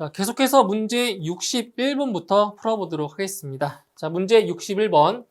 자, 계속해서 문제 61번부터 풀어보도록 하겠습니다. 자, 문제 61번.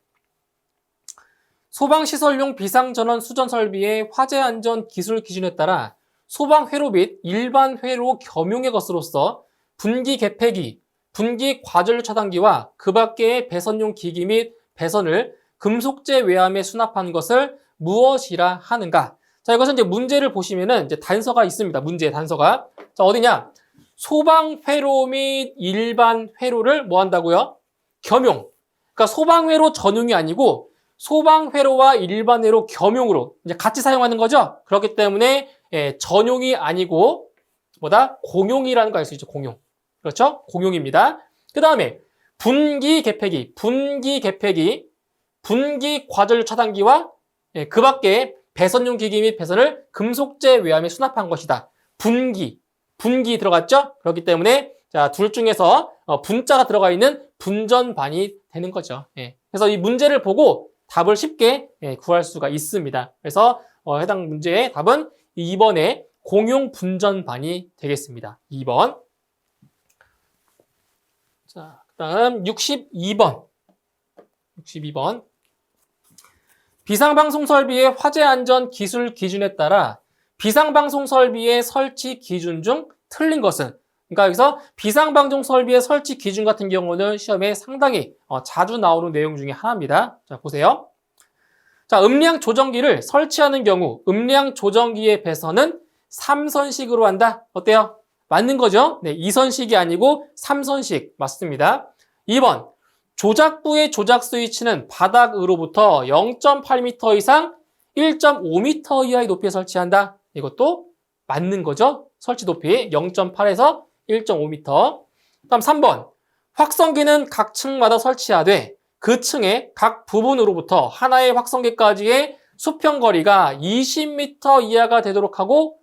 소방시설용 비상전원 수전 설비의 화재 안전 기술 기준에 따라 소방회로 및 일반 회로 겸용의 것으로서 분기 개폐기, 분기 과전류 차단기와 그 밖의 배선용 기기 및 배선을 금속재 외암에 수납한 것을 무엇이라 하는가? 자, 이것은 이제 문제를 보시면은 이제 단서가 있습니다. 문제의 단서가. 자, 어디냐? 소방회로 및 일반 회로를 뭐 한다고요? 겸용. 그러니까 소방회로 전용이 아니고 소방회로와 일반 회로 겸용으로 이제 같이 사용하는 거죠. 그렇기 때문에 전용이 아니고 뭐다? 공용이라는 거 알 수 있죠. 공용. 그렇죠? 공용입니다. 그 다음에 분기 개폐기, 분기 과전류 차단기와 그 밖에 배선용 기기 및 배선을 금속재 외암에 수납한 것이다. 분기 들어갔죠? 그렇기 때문에 자, 둘 중에서 분자가 들어가 있는 분전반이 되는 거죠. 그래서 이 문제를 보고 답을 쉽게 구할 수가 있습니다. 그래서 해당 문제의 답은 2번의 공용 분전반이 되겠습니다. 2번. 자, 그다음 62번. 비상방송 설비의 화재 안전 기술 기준에 따라 비상방송 설비의 설치 기준 중 틀린 것은, 그러니까 여기서 비상방송 설비의 설치 기준 같은 경우는 시험에 상당히 자주 나오는 내용 중에 하나입니다. 자, 보세요. 자, 음량 조정기를 설치하는 경우 음량 조정기의 배선은 3선식으로 한다. 어때요? 맞는 거죠? 네, 2선식이 아니고 3선식 맞습니다. 2번. 조작부의 조작 스위치는 바닥으로부터 0.8m 이상 1.5m 이하의 높이에 설치한다. 이것도 맞는 거죠? 설치 높이 0.8에서 1.5m. 다음 3번. 확성기는 각 층마다 설치하되 그 층의 각 부분으로부터 하나의 확성기까지의 수평거리가 20m 이하가 되도록 하고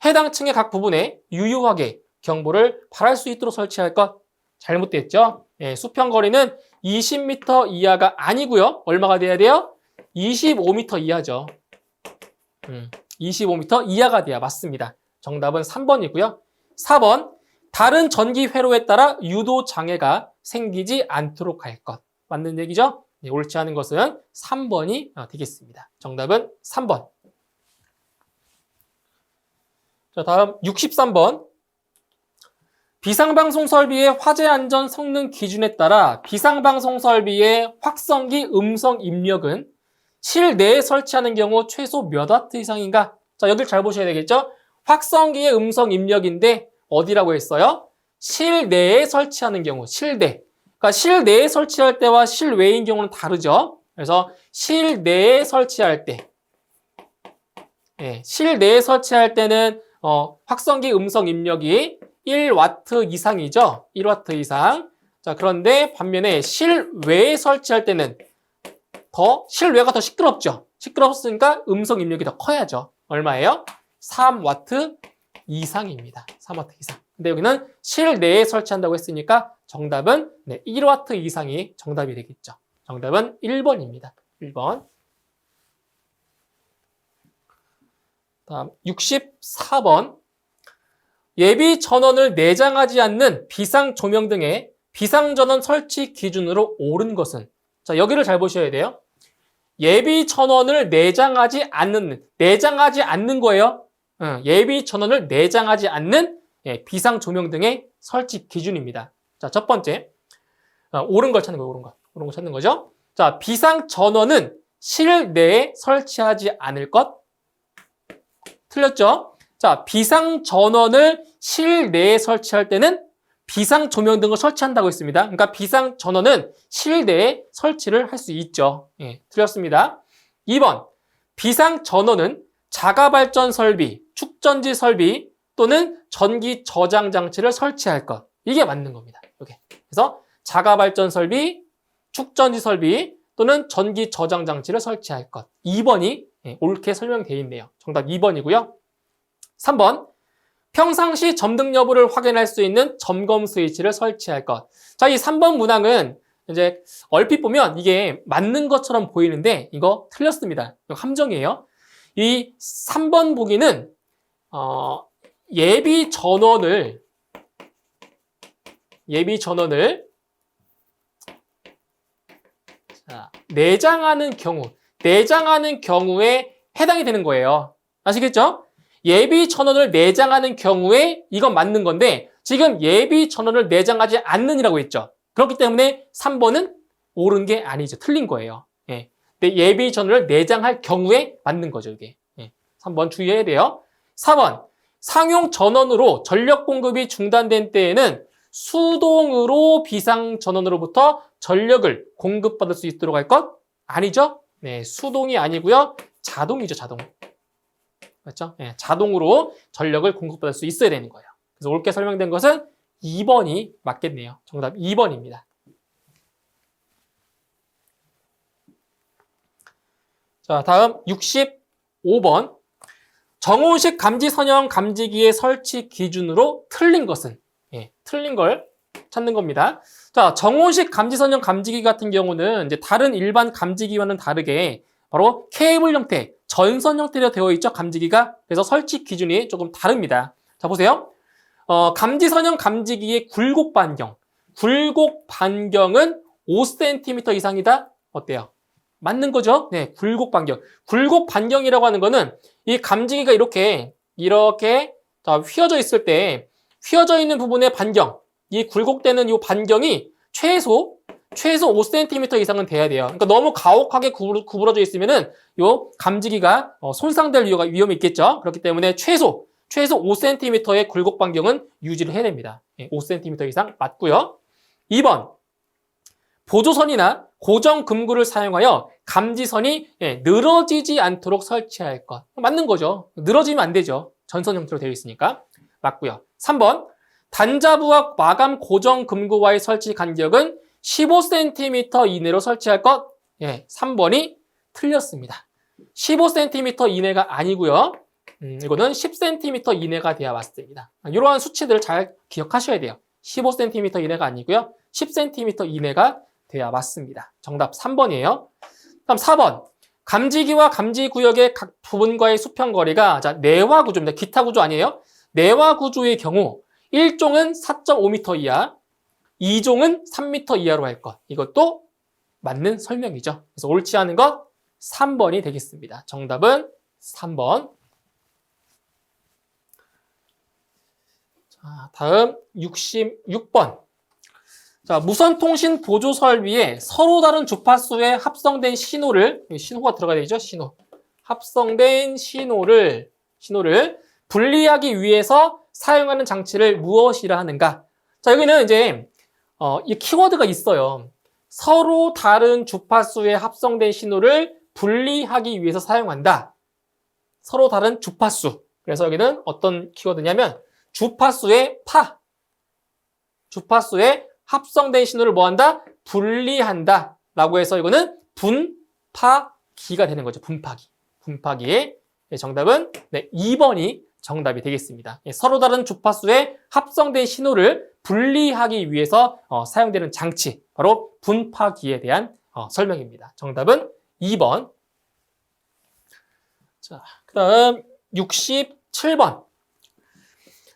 해당 층의 각 부분에 유효하게 경보를 발할 수 있도록 설치할 것. 잘못됐죠? 수평거리는 20m 이하가 아니고요. 얼마가 돼야 돼요? 25m 이하죠. 25m 이하가 돼야 맞습니다. 정답은 3번이고요. 4번. 다른 전기 회로에 따라 유도 장애가 생기지 않도록 할 것. 맞는 얘기죠? 옳지 않은 것은 3번이 되겠습니다. 정답은 3번. 자, 다음 63번. 비상방송 설비의 화재 안전 성능 기준에 따라 비상방송 설비의 확성기 음성 입력은 실내에 설치하는 경우 최소 몇 와트 이상인가? 자, 여기를 잘 보셔야 되겠죠? 확성기의 음성 입력인데 어디라고 했어요? 실내에 설치하는 경우, 실내. 그러니까 실내에 설치할 때와 실외인 경우는 다르죠? 그래서 실내에 설치할 때, 실내에 설치할 때는 확성기 음성 입력이 1와트 이상이죠. 1와트 이상. 자, 그런데 반면에 실외에 설치할 때는 실외가 더 시끄럽죠. 시끄럽으니까 음성 입력이 더 커야죠. 얼마예요? 3와트 이상입니다. 3와트 이상. 근데 여기는 실내에 설치한다고 했으니까 정답은 1와트 이상이 정답이 되겠죠. 정답은 1번입니다. 1번. 다음 64번. 예비 전원을 내장하지 않는 비상 조명 등의 비상 전원 설치 기준으로 옳은 것은, 자, 여기를 잘 보셔야 돼요. 예비 전원을 내장하지 않는 거예요. 예비 전원을 내장하지 않는 비상 조명 등의 설치 기준입니다. 자, 첫 번째. 옳은 걸 찾는 거예요. 옳은 거 찾는 거죠. 자, 비상 전원은 실내에 설치하지 않을 것. 틀렸죠? 자, 비상 전원을 실내에 설치할 때는 비상 조명 등을 설치한다고 했습니다. 그러니까 비상 전원은 실내에 설치를 할 수 있죠. 틀렸습니다. 2번. 비상 전원은 자가 발전 설비, 축전지 설비 또는 전기 저장 장치를 설치할 것. 이게 맞는 겁니다. 이렇게. 그래서 자가 발전 설비, 축전지 설비 또는 전기 저장 장치를 설치할 것. 2번이 옳게 설명되어 있네요. 정답 2번이고요. 3번. 평상시 점등 여부를 확인할 수 있는 점검 스위치를 설치할 것. 자, 이 3번 문항은 이제 얼핏 보면 이게 맞는 것처럼 보이는데 이거 틀렸습니다. 이거 함정이에요. 이 3번 보기는 예비 전원을 예비 전원을 내장하는 경우에 해당이 되는 거예요. 아시겠죠? 예비 전원을 내장하는 경우에 이건 맞는 건데 지금 예비 전원을 내장하지 않는이라고 했죠. 그렇기 때문에 3번은 옳은 게 아니죠. 틀린 거예요. 예. 근데 예비 전원을 내장할 경우에 맞는 거죠. 이게. 예. 3번 주의해야 돼요. 4번 상용 전원으로 전력 공급이 중단된 때에는 수동으로 비상 전원으로부터 전력을 공급받을 수 있도록 할 것? 아니죠? 네, 수동이 아니고요. 자동이죠, 자동. 맞죠? 네, 자동으로 전력을 공급받을 수 있어야 되는 거예요. 그래서 옳게 설명된 것은 2번이 맞겠네요. 정답 2번입니다. 자, 다음 65번. 정온식 감지 선형 감지기의 설치 기준으로 틀린 것은? 예, 틀린 걸 찾는 겁니다. 자, 정온식 감지 선형 감지기 같은 경우는 이제 다른 일반 감지기와는 다르게 바로 케이블 형태, 전선 형태로 되어 있죠, 감지기가. 그래서 설치 기준이 조금 다릅니다. 자, 보세요. 감지 선형 감지기의 굴곡 반경은 5cm 이상이다. 어때요? 맞는 거죠? 네, 굴곡 반경. 굴곡 반경이라고 하는 거는 이 감지기가 이렇게 휘어져 있을 때 휘어져 있는 부분의 반경, 이 굴곡되는 이 반경이 최소 5cm 이상은 돼야 돼요. 그러니까 너무 가혹하게 구부러져 있으면은 이 감지기가 손상될 위험이 있겠죠. 그렇기 때문에 최소 5cm의 굴곡 반경은 유지를 해야 됩니다. 5cm 이상 맞고요. 2번 보조선이나 고정 금구를 사용하여 감지선이 늘어지지 않도록 설치할 것. 맞는 거죠. 늘어지면 안 되죠. 전선 형태로 되어 있으니까. 맞고요. 3번 단자부와 마감 고정 금구와의 설치 간격은 15cm 이내로 설치할 것. 3번이 틀렸습니다. 15cm 이내가 아니고요. 이거는 10cm 이내가 돼야 맞습니다. 이러한 수치들을 잘 기억하셔야 돼요. 15cm 이내가 아니고요. 10cm 이내가 돼야 맞습니다. 정답 3번이에요. 다음 4번. 감지기와 감지구역의 각 부분과의 수평 거리가 내화 구조입니다. 기타 구조 아니에요? 내화 구조의 경우 1종은 4.5m 이하, 2종은 3m 이하로 할 것. 이것도 맞는 설명이죠. 그래서 옳지 않은 것 3번이 되겠습니다. 정답은 3번. 자, 다음 66번. 자, 무선통신 보조 설비에 서로 다른 주파수에 합성된 신호가 들어가야 되죠? 합성된 신호를 분리하기 위해서 사용하는 장치를 무엇이라 하는가? 자, 여기는 이제, 이 키워드가 있어요. 서로 다른 주파수에 합성된 신호를 분리하기 위해서 사용한다. 서로 다른 주파수. 그래서 여기는 어떤 키워드냐면, 주파수에 합성된 신호를 뭐한다? 분리한다. 라고 해서 이거는 분파기가 되는 거죠. 분파기의 정답은 2번이 정답이 되겠습니다. 서로 다른 주파수에 합성된 신호를 분리하기 위해서 사용되는 장치, 바로 분파기에 대한 설명입니다. 정답은 2번. 자, 그 다음 67번.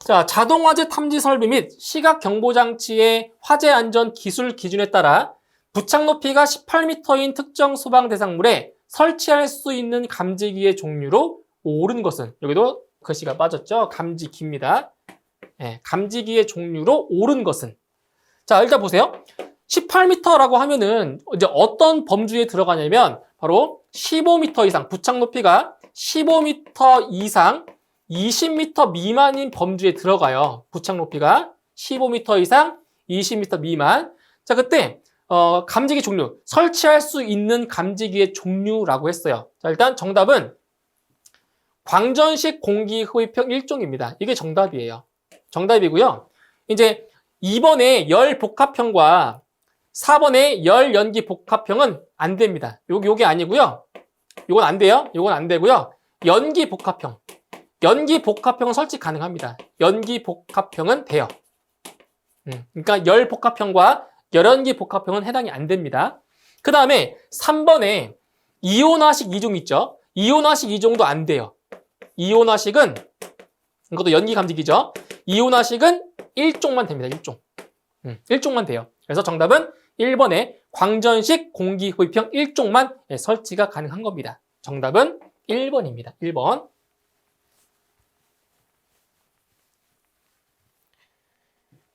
자, 자동화재 탐지 설비 및 시각 경보 장치의 화재 안전 기술 기준에 따라 부착 높이가 18m인 특정 소방 대상물에 설치할 수 있는 감지기의 종류로 옳은 것은, 여기도 글씨가 빠졌죠? 감지기입니다. 감지기의 종류로 옳은 것은. 자, 일단 보세요. 18m라고 하면은 이제 어떤 범주에 들어가냐면 바로 15m 이상, 부착 높이가 15m 이상 20m 미만인 범주에 들어가요. 부착 높이가 15m 이상 20m 미만. 자, 그때 감지기 종류, 설치할 수 있는 감지기의 종류라고 했어요. 자, 일단 정답은 광전식 공기 흡입형 1종입니다. 이게 정답이에요. 정답이고요. 이제 2번의 열 복합형과 4번의 열 연기 복합형은 안 됩니다. 요게 아니고요. 요건 안 돼요. 요건 안 되고요. 연기 복합형은 설치 가능합니다. 연기 복합형은 돼요. 그러니까 열 복합형과 열연기 복합형은 해당이 안 됩니다. 그 다음에 3번에 이온화식 2종 있죠. 이온화식 2종도 안 돼요. 이온화식은, 이것도 연기 감지기죠. 이온화식은 1종만 됩니다. 1종. 1종만 돼요. 그래서 정답은 1번에 광전식 공기흡입형 1종만 설치가 가능한 겁니다. 정답은 1번입니다. 1번.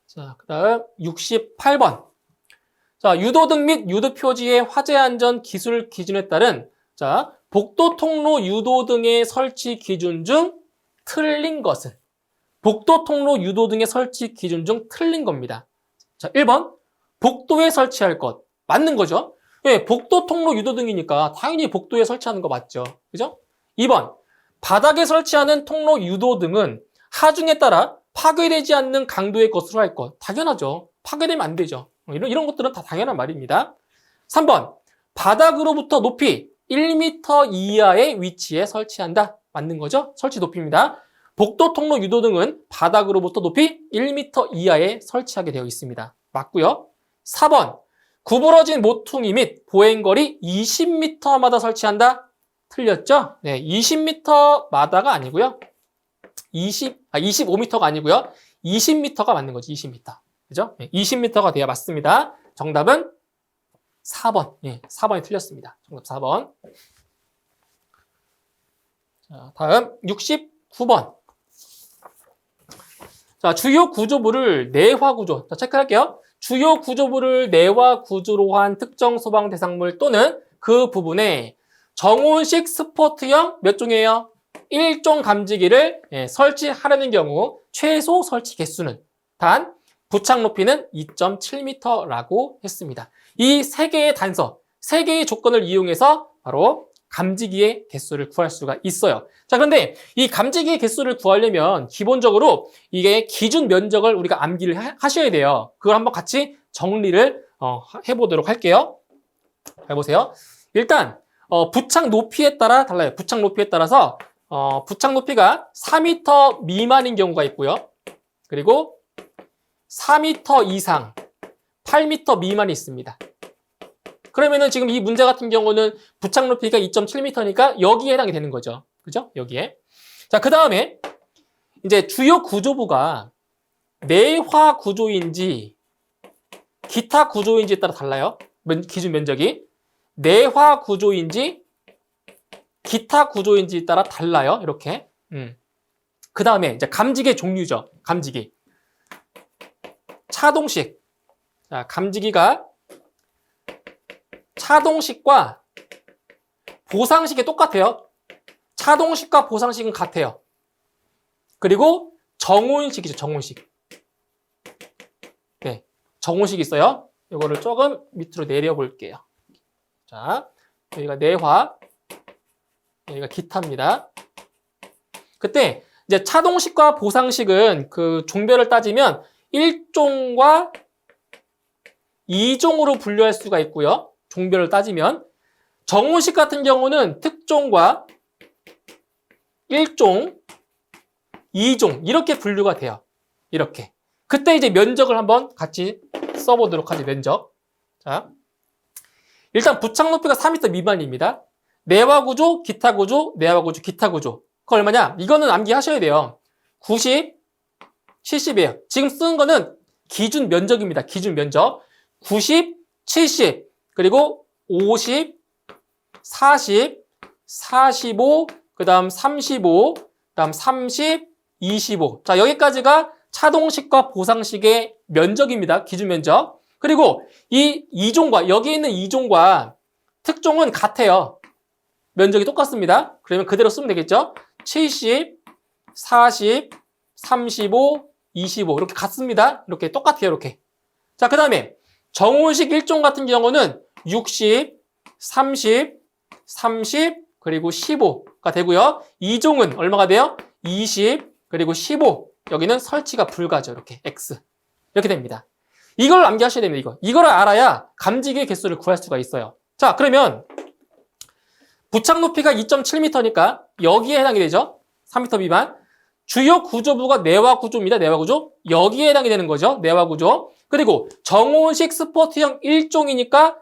자, 그 다음 68번. 자, 유도등 및 유도표지의 화재 안전 기술 기준에 따른 자, 복도 통로 유도등의 설치 기준 중 틀린 것은? 복도 통로 유도등의 설치 기준 중 틀린 겁니다. 자, 1번. 복도에 설치할 것. 맞는 거죠? 예, 복도 통로 유도등이니까 당연히 복도에 설치하는 거 맞죠? 그죠? 2번. 바닥에 설치하는 통로 유도등은 하중에 따라 파괴되지 않는 강도의 것으로 할 것. 당연하죠. 파괴되면 안 되죠. 이런 것들은 다 당연한 말입니다. 3번. 바닥으로부터 높이 1m 이하의 위치에 설치한다. 맞는 거죠? 설치 높이입니다. 복도 통로 유도등은 바닥으로부터 높이 1m 이하에 설치하게 되어 있습니다. 맞고요. 4번. 구부러진 모퉁이 및 보행거리 20m마다 설치한다. 틀렸죠? 네, 20m마다가 아니고요. 25m가 아니고요. 20m가 맞는 거지, 20m. 그죠? 네, 20m가 돼야 맞습니다. 정답은 4번. 네, 4번이 틀렸습니다. 정답 4번. 자, 다음 69번. 자, 주요 구조부를 내화 구조. 자, 체크할게요. 주요 구조부를 내화 구조로 한 특정 소방 대상물 또는 그 부분에 정온식 스포트형 몇 종이에요? 1종 감지기를 설치하려는 경우 최소 설치 개수는 단 부착 높이는 2.7m라고 했습니다. 이 세 개의 단서, 세 개의 조건을 이용해서 바로 감지기의 개수를 구할 수가 있어요. 자, 그런데 이 감지기의 개수를 구하려면 기본적으로 이게 기준 면적을 우리가 암기를 하셔야 돼요. 그걸 한번 같이 정리를 해보도록 할게요. 잘 보세요. 일단 부착 높이에 따라 달라요. 부착 높이에 따라서 부착 높이가 4m 미만인 경우가 있고요. 그리고 4m 이상, 8m 미만이 있습니다. 그러면은 지금 이 문제 같은 경우는 부착 높이가 2.7m니까 여기에 해당이 되는 거죠. 그죠? 여기에. 자, 그 다음에 이제 주요 구조부가 내화 구조인지 기타 구조인지에 따라 달라요. 기준 면적이. 내화 구조인지 기타 구조인지에 따라 달라요. 이렇게. 그 다음에 이제 감지기의 종류죠. 감지기. 차동식. 자, 감지기가 차동식과 보상식이 똑같아요. 차동식과 보상식은 같아요. 그리고 정온식이죠. 정온식. 네, 정온식이 있어요. 이거를 조금 밑으로 내려볼게요. 자, 여기가 내화, 여기가 기타입니다. 그때 이제 차동식과 보상식은 그 종별을 따지면 1종과 2종으로 분류할 수가 있고요. 종별을 따지면 정온식 같은 경우는 특종과 1종, 2종 이렇게 분류가 돼요. 이렇게. 그때 이제 면적을 한번 같이 써보도록 하죠. 면적. 자, 일단 부착 높이가 4m 미만입니다. 내화 구조, 기타 구조, 내화 구조, 기타 구조. 그거 얼마냐? 이거는 암기하셔야 돼요. 90, 70이에요. 지금 쓰는 거는 기준 면적입니다. 기준 면적. 90, 70, 그리고 50, 40, 45, 그 다음 35, 그 다음 30, 25. 자, 여기까지가 차동식과 보상식의 면적입니다. 기준 면적. 그리고 이 2종과, 여기 있는 2종과 특종은 같아요. 면적이 똑같습니다. 그러면 그대로 쓰면 되겠죠? 70, 40, 35, 25. 이렇게 같습니다. 이렇게 똑같아요. 이렇게. 자, 그 다음에 정온식 1종 같은 경우는 60, 30, 30, 그리고 15가 되고요. 2종은 얼마가 돼요? 20, 그리고 15. 여기는 설치가 불가죠. 이렇게 X. 이렇게 됩니다. 이걸 암기하셔야 됩니다. 이거를 알아야 감지기의 개수를 구할 수가 있어요. 자, 그러면 부착 높이가 2.7m니까 여기에 해당이 되죠. 3m 미만. 주요 구조부가 내화 구조입니다. 내화 구조. 여기에 해당이 되는 거죠. 내화 구조. 그리고 정온식 스포트형 1종이니까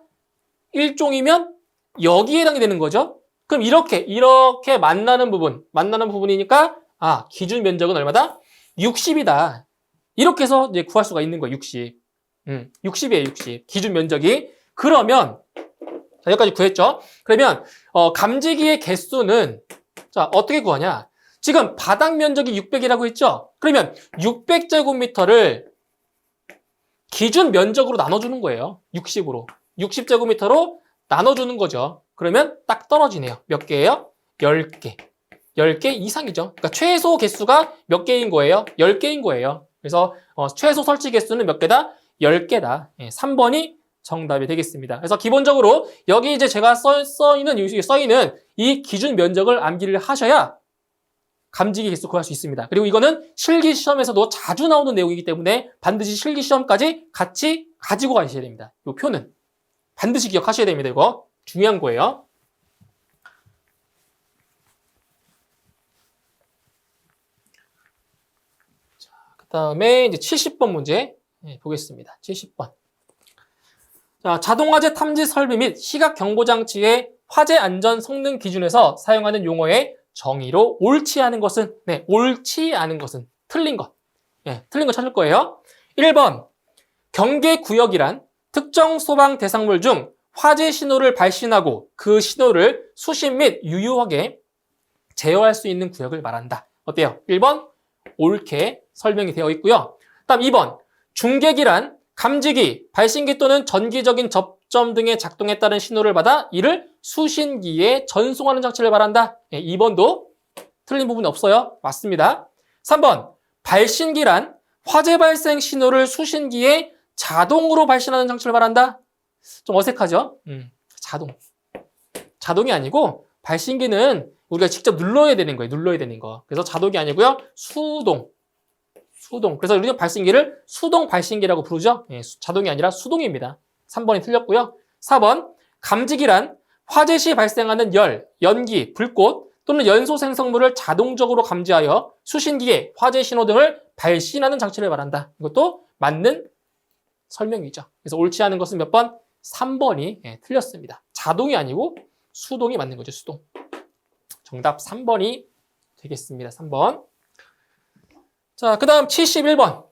1종이면 여기에 해당이 되는 거죠. 그럼 이렇게 만나는 부분이니까 기준 면적은 얼마다? 60이다. 이렇게 해서 이제 구할 수가 있는 거예요. 60. 60이에요, 60. 기준 면적이. 그러면, 자, 여기까지 구했죠? 그러면, 감지기의 개수는, 자, 어떻게 구하냐? 지금 바닥 면적이 600이라고 했죠? 그러면 600제곱미터를 기준 면적으로 나눠주는 거예요. 60으로. 60제곱미터로 나눠주는 거죠. 그러면 딱 떨어지네요. 몇 개예요? 10개. 10개 이상이죠. 그러니까 최소 개수가 몇 개인 거예요? 10개인 거예요. 그래서 최소 설치 개수는 몇 개다? 10개다. 3번이 정답이 되겠습니다. 그래서 기본적으로 여기 이제 제가 써있는 이 기준 면적을 암기를 하셔야 감지기 개수 구할 수 있습니다. 그리고 이거는 실기 시험에서도 자주 나오는 내용이기 때문에 반드시 실기 시험까지 같이 가지고 가셔야 됩니다. 이 표는 반드시 기억하셔야 됩니다. 이거 중요한 거예요. 자, 그다음에 이제 70번 문제 보겠습니다. 70번. 자, 자동화재 탐지 설비 및 시각 경보 장치의 화재 안전 성능 기준에서 사용하는 용어의 정의로 옳지 않은 것은, 옳지 않은 것은 틀린 것. 틀린 거 찾을 거예요. 1번, 경계구역이란 특정 소방 대상물 중 화재 신호를 발신하고 그 신호를 수신 및 유효하게 제어할 수 있는 구역을 말한다. 어때요? 1번, 옳게 설명이 되어 있고요. 다음 2번, 중계기란 감지기, 발신기 또는 전기적인 접점 등의 작동에 따른 신호를 받아 이를 수신기에 전송하는 장치를 말한다. 2번도 틀린 부분이 없어요. 맞습니다. 3번, 발신기란 화재 발생 신호를 수신기에 자동으로 발신하는 장치를 말한다. 좀 어색하죠? 자동이 아니고 발신기는 우리가 직접 눌러야 되는 거예요. 눌러야 되는 거. 그래서 자동이 아니고요. 수동. 그래서 우리는 발신기를 수동 발신기라고 부르죠. 자동이 아니라 수동입니다. 3번이 틀렸고요. 4번, 감지기란 화재 시 발생하는 열, 연기, 불꽃 또는 연소 생성물을 자동적으로 감지하여 수신기에 화재 신호 등을 발신하는 장치를 말한다. 이것도 맞는 설명이죠. 그래서 옳지 않은 것은 몇 번? 3번이 틀렸습니다. 자동이 아니고 수동이 맞는 거죠. 수동. 정답 3번이 되겠습니다. 3번. 자, 그 다음 71번.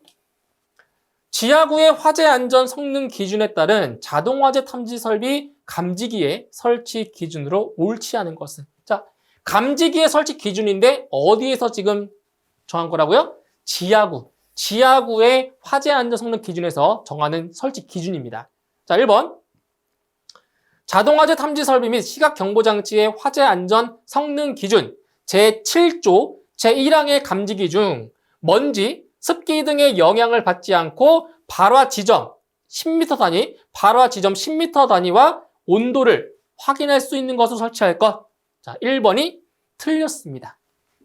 지하구의 화재 안전 성능 기준에 따른 자동화재 탐지 설비 감지기의 설치 기준으로 옳지 않은 것은. 자, 감지기의 설치 기준인데 어디에서 지금 정한 거라고요? 지하구의 화재 안전 성능 기준에서 정하는 설치 기준입니다. 자, 1번. 자동화재 탐지 설비 및 시각 경보 장치의 화재 안전 성능 기준 제7조 제1항의 감지기 중 먼지, 습기 등의 영향을 받지 않고 발화 지점 10m 단위, 발화 지점 10m 단위와 온도를 확인할 수 있는 것을 설치할 것. 자, 1번이 틀렸습니다.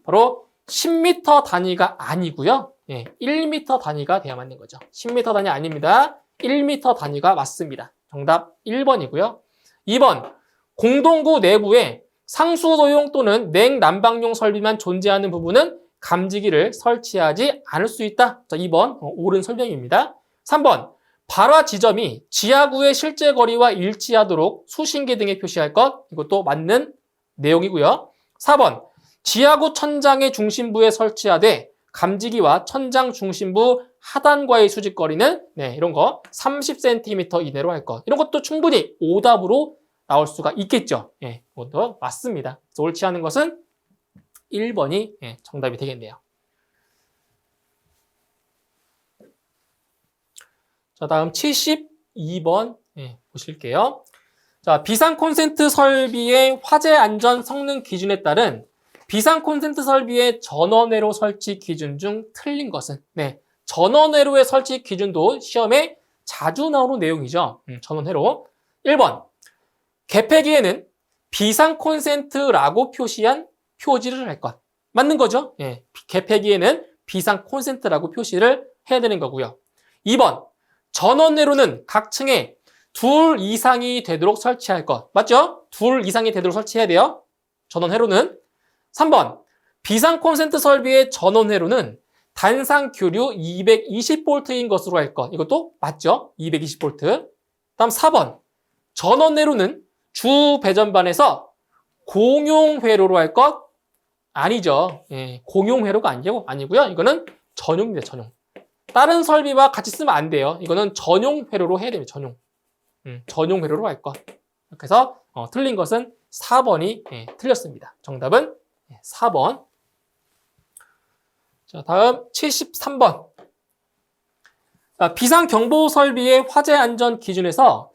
바로 10m 단위가 아니고요. 1m 단위가 돼야 맞는 거죠. 10m 단위 아닙니다. 1m 단위가 맞습니다. 정답 1번이고요. 2번, 공동구 내부에 상수도용 또는 냉난방용 설비만 존재하는 부분은 감지기를 설치하지 않을 수 있다. 자, 2번 옳은 설명입니다. 3번, 발화 지점이 지하구의 실제 거리와 일치하도록 수신기 등에 표시할 것. 이것도 맞는 내용이고요. 4번, 지하구 천장의 중심부에 설치하되 감지기와 천장 중심부 하단과의 수직거리는 이런 거 30cm 이내로 할 것. 이런 것도 충분히 오답으로 나올 수가 있겠죠. 이것도 맞습니다. 그래서 옳지 않은 것은 1번이 정답이 되겠네요. 자, 다음 72번 보실게요. 자, 비상 콘센트 설비의 화재 안전 성능 기준에 따른 비상 콘센트 설비의 전원회로 설치 기준 중 틀린 것은 전원회로의 설치 기준도 시험에 자주 나오는 내용이죠. 전원회로. 1번, 개폐기에는 비상 콘센트라고 표시한 표지를 할 것. 맞는 거죠? 개폐기에는 비상 콘센트라고 표시를 해야 되는 거고요. 2번, 전원회로는 각 층에 2 이상이 되도록 설치할 것. 맞죠? 2 이상이 되도록 설치해야 돼요. 전원회로는. 3번, 비상 콘센트 설비의 전원회로는 단상 교류 220V인 것으로 할 것. 이것도 맞죠? 220V. 다음 4번, 전원회로는 주 배전반에서 공용회로로 할 것. 아니죠. 공용회로가 아니고요. 이거는 전용입니다. 전용. 다른 설비와 같이 쓰면 안 돼요. 이거는 전용 회로로 해야 됩니다. 전용 회로로 할 것. 그래서 틀린 것은 4번이 틀렸습니다. 정답은 4번. 자, 다음 73번. 비상경보 설비의 화재 안전 기준에서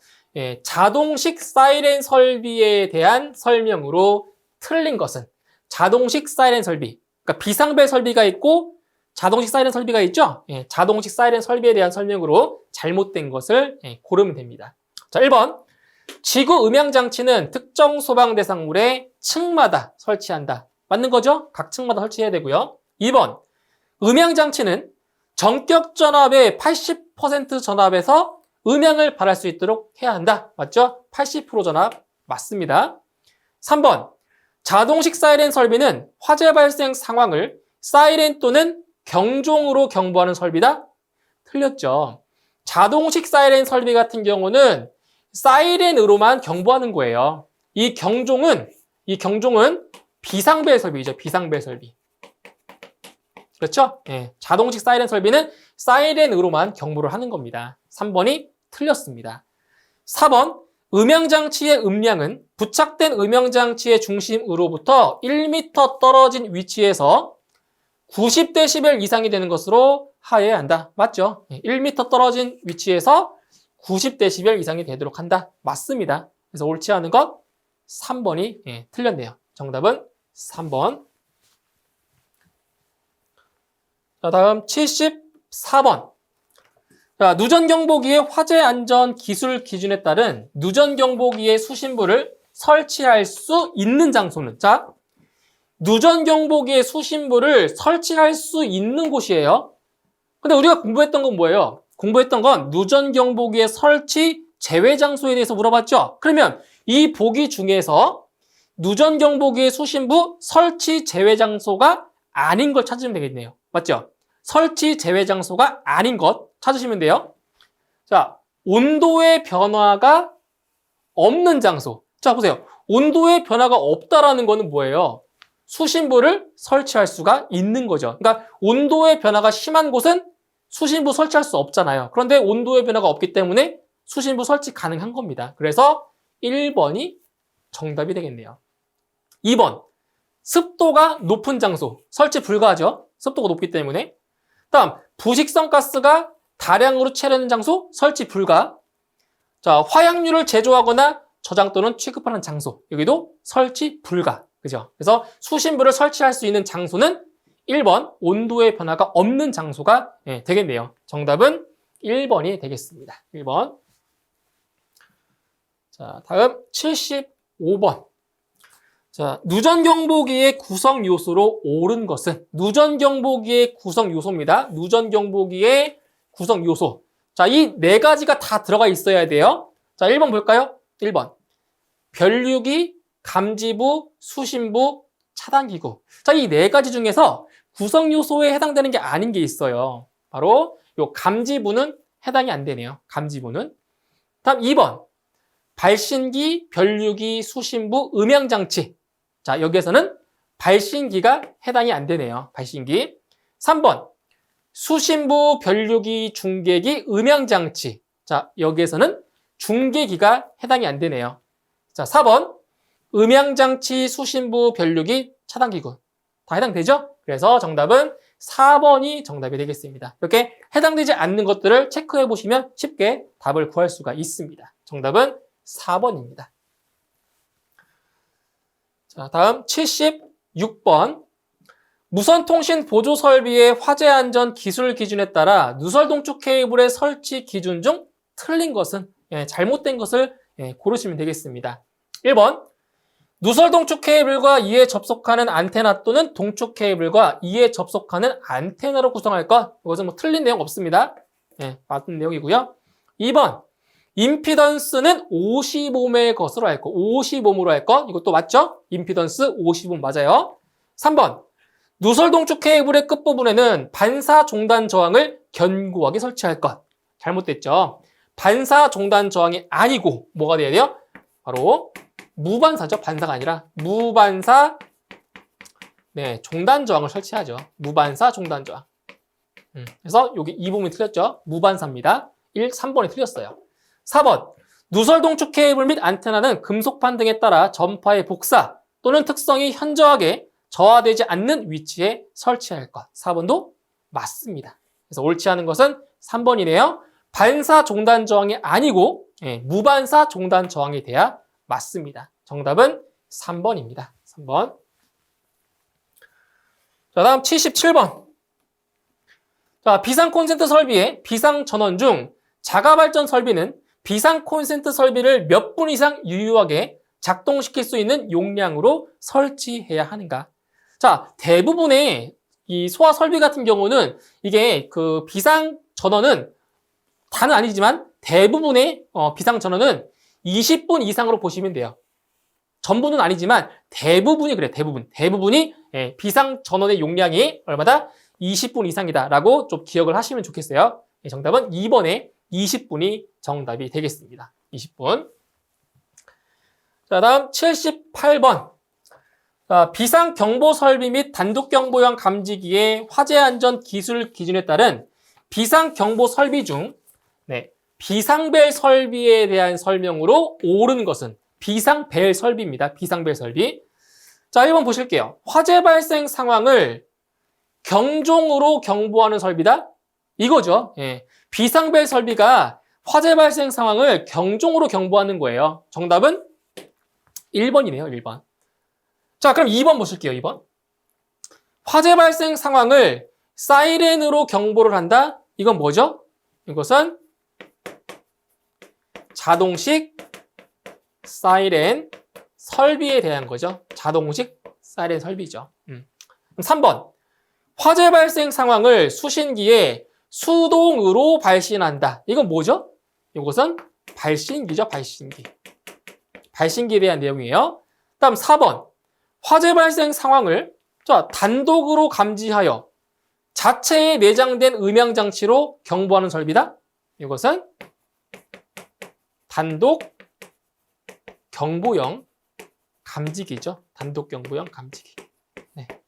자동식 사이렌 설비에 대한 설명으로 틀린 것은 자동식 사이렌 설비. 그러니까 비상벨 설비가 있고 자동식 사이렌 설비가 있죠. 자동식 사이렌 설비에 대한 설명으로 잘못된 것을 고르면 됩니다. 자, 1번. 지구 음향 장치는 특정 소방 대상물의 층마다 설치한다. 맞는 거죠? 각 층마다 설치해야 되고요. 2번. 음향 장치는 전격 전압의 80% 전압에서 음향을 발할 수 있도록 해야 한다. 맞죠? 80% 전압 맞습니다. 3번. 자동식 사이렌 설비는 화재 발생 상황을 사이렌 또는 경종으로 경보하는 설비다. 틀렸죠. 자동식 사이렌 설비 같은 경우는 사이렌으로만 경보하는 거예요. 이 경종은 비상벨 설비죠. 비상벨 설비. 그렇죠? 자동식 사이렌 설비는 사이렌으로만 경보를 하는 겁니다. 3번이 틀렸습니다. 4번. 음향장치의 음량은 부착된 음향장치의 중심으로부터 1m 떨어진 위치에서 90dB 이상이 되는 것으로 하여야 한다. 맞죠? 1m 떨어진 위치에서 90dB 이상이 되도록 한다. 맞습니다. 그래서 옳지 않은 것 3번이 틀렸네요. 정답은 3번. 자, 다음 74번. 자, 누전경보기의 화재 안전 기술 기준에 따른 누전경보기의 수신부를 설치할 수 있는 장소는? 자, 누전경보기의 수신부를 설치할 수 있는 곳이에요. 근데 우리가 공부했던 건 뭐예요? 공부했던 건 누전경보기의 설치 제외 장소에 대해서 물어봤죠? 그러면 이 보기 중에서 누전경보기의 수신부 설치 제외 장소가 아닌 걸 찾으면 되겠네요. 맞죠? 설치 제외 장소가 아닌 것 찾으시면 돼요. 자, 온도의 변화가 없는 장소. 자, 보세요. 온도의 변화가 없다라는 거는 뭐예요? 수신부를 설치할 수가 있는 거죠. 그러니까 온도의 변화가 심한 곳은 수신부 설치할 수 없잖아요. 그런데 온도의 변화가 없기 때문에 수신부 설치 가능한 겁니다. 그래서 1번이 정답이 되겠네요. 2번. 습도가 높은 장소. 설치 불가하죠. 습도가 높기 때문에. 다음, 부식성 가스가 다량으로 채취되는 장소. 설치 불가. 자, 화약류를 제조하거나 저장 또는 취급하는 장소. 여기도 설치 불가. 그죠? 그래서 수신부를 설치할 수 있는 장소는 1번 온도의 변화가 없는 장소가 되겠네요. 정답은 1번이 되겠습니다. 1번. 자, 다음 75번. 자, 누전경보기의 구성 요소로 옳은 것은 누전경보기의 구성 요소입니다. 누전경보기의 구성 요소. 자, 이 네 가지가 다 들어가 있어야 돼요. 자, 1번 볼까요? 1번. 변류기, 감지부, 수신부, 차단기구. 자, 이 네 가지 중에서 구성 요소에 해당되는 게 아닌 게 있어요. 바로 요 감지부는 해당이 안 되네요. 감지부는. 다음 2번. 발신기, 변류기, 수신부, 음향장치. 자, 여기에서는 발신기가 해당이 안 되네요. 발신기. 3번. 수신부, 변류기, 중계기, 음향장치. 자, 여기에서는 중계기가 해당이 안 되네요. 자, 4번. 음향장치, 수신부, 변류기, 차단기구. 다 해당되죠? 그래서 정답은 4번이 정답이 되겠습니다. 이렇게 해당되지 않는 것들을 체크해 보시면 쉽게 답을 구할 수가 있습니다. 정답은 4번입니다. 자, 다음 76번. 무선통신 보조 설비의 화재 안전 기술 기준에 따라 누설 동축 케이블의 설치 기준 중 틀린 것은 잘못된 것을 고르시면 되겠습니다. 1번. 누설 동축 케이블과 이에 접속하는 안테나 또는 동축 케이블과 이에 접속하는 안테나로 구성할 것. 이것은 뭐 틀린 내용 없습니다. 맞는 내용이고요. 2번. 임피던스는 50ohm의 것으로 할 것. 50ohm으로 할 것. 이것도 맞죠? 임피던스 50ohm 맞아요. 3번. 누설 동축 케이블의 끝부분에는 반사 종단 저항을 견고하게 설치할 것. 잘못됐죠? 반사 종단 저항이 아니고 뭐가 돼야 돼요? 바로 무반사죠. 반사가 아니라 무반사 종단 저항을 설치하죠. 무반사 종단 저항. 그래서 여기 이 부분이 틀렸죠. 무반사입니다. 3번이 틀렸어요. 4번. 누설동축 케이블 및 안테나는 금속판 등에 따라 전파의 복사 또는 특성이 현저하게 저하되지 않는 위치에 설치할 것. 4번도 맞습니다. 그래서 옳지 않은 것은 3번이네요. 반사 종단 저항이 아니고 무반사 종단 저항이 돼야 맞습니다. 정답은 3번입니다. 3번. 자, 다음 77번. 자, 비상 콘센트 설비의 비상 전원 중 자가 발전 설비는 비상 콘센트 설비를 몇 분 이상 유효하게 작동시킬 수 있는 용량으로 설치해야 하는가? 자, 대부분의 이 소화 설비 같은 경우는 이게 그 비상 전원은 다는 아니지만 대부분의 비상 전원은 20분 이상으로 보시면 돼요. 전부는 아니지만 대부분이 그래. 대부분이 비상 전원의 용량이 얼마다? 20분 이상이다라고 좀 기억을 하시면 좋겠어요. 정답은 2번에 20분이 정답이 되겠습니다. 20분. 자, 다음 78번. 자, 비상 경보 설비 및 단독 경보용 감지기의 화재 안전 기술 기준에 따른 비상 경보 설비 중 비상벨 설비에 대한 설명으로 옳은 것은 비상벨 설비입니다. 비상벨 설비. 자, 1번 보실게요. 화재 발생 상황을 경종으로 경보하는 설비다? 이거죠. 비상벨 설비가 화재 발생 상황을 경종으로 경보하는 거예요. 정답은 1번이네요. 1번. 자, 그럼 2번 보실게요. 2번. 화재 발생 상황을 사이렌으로 경보를 한다? 이건 뭐죠? 이것은 자동식 사이렌 설비에 대한 거죠. 자동식 사이렌 설비죠. 3번. 화재 발생 상황을 수신기에 수동으로 발신한다. 이건 뭐죠? 이것은 발신기죠. 발신기. 발신기에 대한 내용이에요. 다음 4번. 화재 발생 상황을 단독으로 감지하여 자체에 내장된 음향장치로 경보하는 설비다. 이것은 단독 경보용 감지기죠. 단독 경보용 감지기.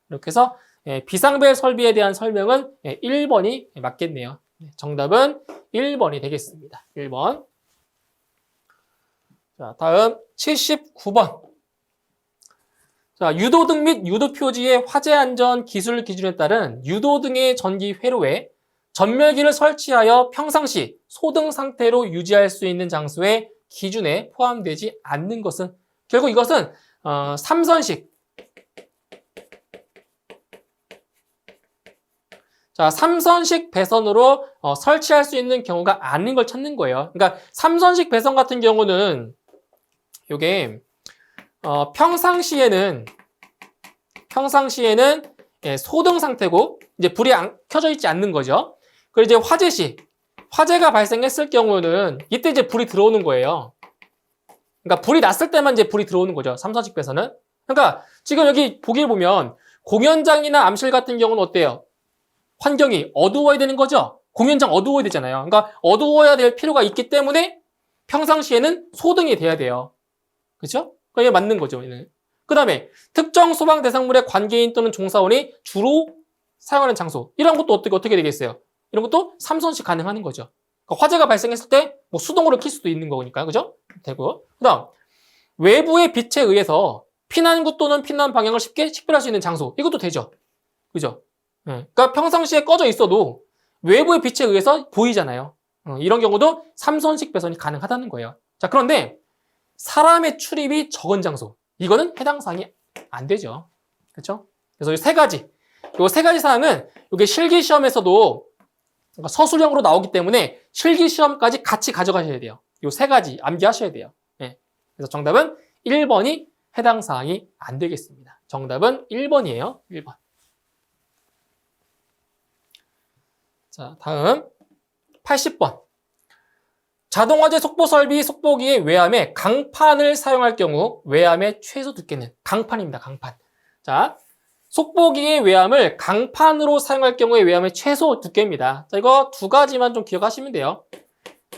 이렇게 해서 비상벨 설비에 대한 설명은 1번이 맞겠네요. 정답은 1번이 되겠습니다. 1번. 자, 다음 79번. 자, 유도등 및 유도표지의 화재 안전 기술 기준에 따른 유도등의 전기 회로에 전멸기를 설치하여 평상시 소등 상태로 유지할 수 있는 장소의 기준에 포함되지 않는 것은 결국 이것은 삼선식. 자, 삼선식 배선으로 설치할 수 있는 경우가 아닌 걸 찾는 거예요. 그러니까 삼선식 배선 같은 경우는 이게 평상시에는 소등 상태고 이제 불이 켜져 있지 않는 거죠. 그리고 이제 화재 시 화재가 발생했을 경우는 이때 이제 불이 들어오는 거예요. 그러니까 불이 났을 때만 이제 불이 들어오는 거죠. 삼선식 배선은. 그러니까 지금 여기 보기를 보면 공연장이나 암실 같은 경우는 어때요? 환경이 어두워야 되는 거죠. 공연장 어두워야 되잖아요. 그러니까 어두워야 될 필요가 있기 때문에 평상시에는 소등이 돼야 돼요. 그렇죠? 그게 맞는 거죠. 그 다음에 특정 소방 대상물의 관계인 또는 종사원이 주로 사용하는 장소. 이런 것도 어떻게 되겠어요? 이런 것도 삼선식 가능하는 거죠. 그러니까 화재가 발생했을 때 뭐 수동으로 킬 수도 있는 거니까. 그죠? 되고. 그 다음 외부의 빛에 의해서 피난구 또는 피난 방향을 쉽게 식별할 수 있는 장소. 이것도 되죠. 그죠? 그러니까 평상시에 꺼져 있어도 외부의 빛에 의해서 보이잖아요. 이런 경우도 삼선식 배선이 가능하다는 거예요. 자, 그런데 사람의 출입이 적은 장소. 이거는 해당 사항이 안 되죠. 그렇죠? 그래서 이 세 가지 사항은 이게 실기 시험에서도 서술형으로 나오기 때문에 실기 시험까지 같이 가져가셔야 돼요. 이 세 가지 암기하셔야 돼요. 그래서 정답은 1번이 해당 사항이 안 되겠습니다. 정답은 1번이에요. 1번. 자, 다음 80번. 자동화재 속보 설비 속보기의 외암에 강판을 사용할 경우 외암의 최소 두께는 강판입니다. 강판. 자, 속보기의 외암을 강판으로 사용할 경우의 외암의 최소 두께입니다. 자, 이거 두 가지만 좀 기억하시면 돼요.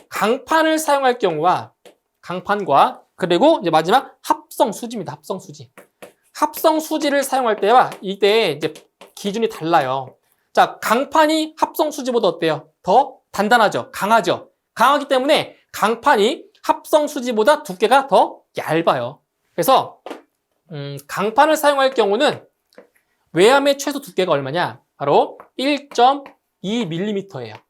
강판을 사용할 경우와 강판과 그리고 이제 마지막 합성 수지입니다. 합성 수지. 합성 수지를 사용할 때와 이때 이제 기준이 달라요. 자, 강판이 합성 수지보다 어때요? 더 단단하죠? 강하죠? 강하기 때문에 강판이 합성 수지보다 두께가 더 얇아요. 그래서 강판을 사용할 경우는 외암의 최소 두께가 얼마냐? 바로 1.2mm예요.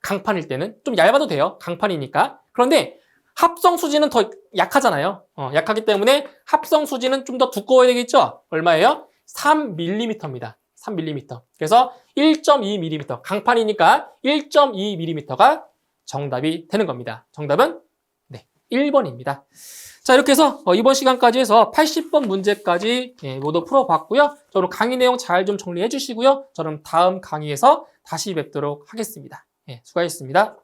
강판일 때는 좀 얇아도 돼요. 강판이니까. 그런데 합성 수지는 더 약하잖아요. 약하기 때문에 합성 수지는 좀 더 두꺼워야 되겠죠? 얼마예요? 3mm입니다. 3mm. 그래서 1.2mm. 강판이니까 1.2mm가 정답이 되는 겁니다. 정답은 네, 1번입니다. 자, 이렇게 해서 이번 시간까지 해서 80번 문제까지 모두 풀어봤고요. 저로 강의 내용 잘 좀 정리해 주시고요. 저는 다음 강의에서 다시 뵙도록 하겠습니다. 수고하셨습니다.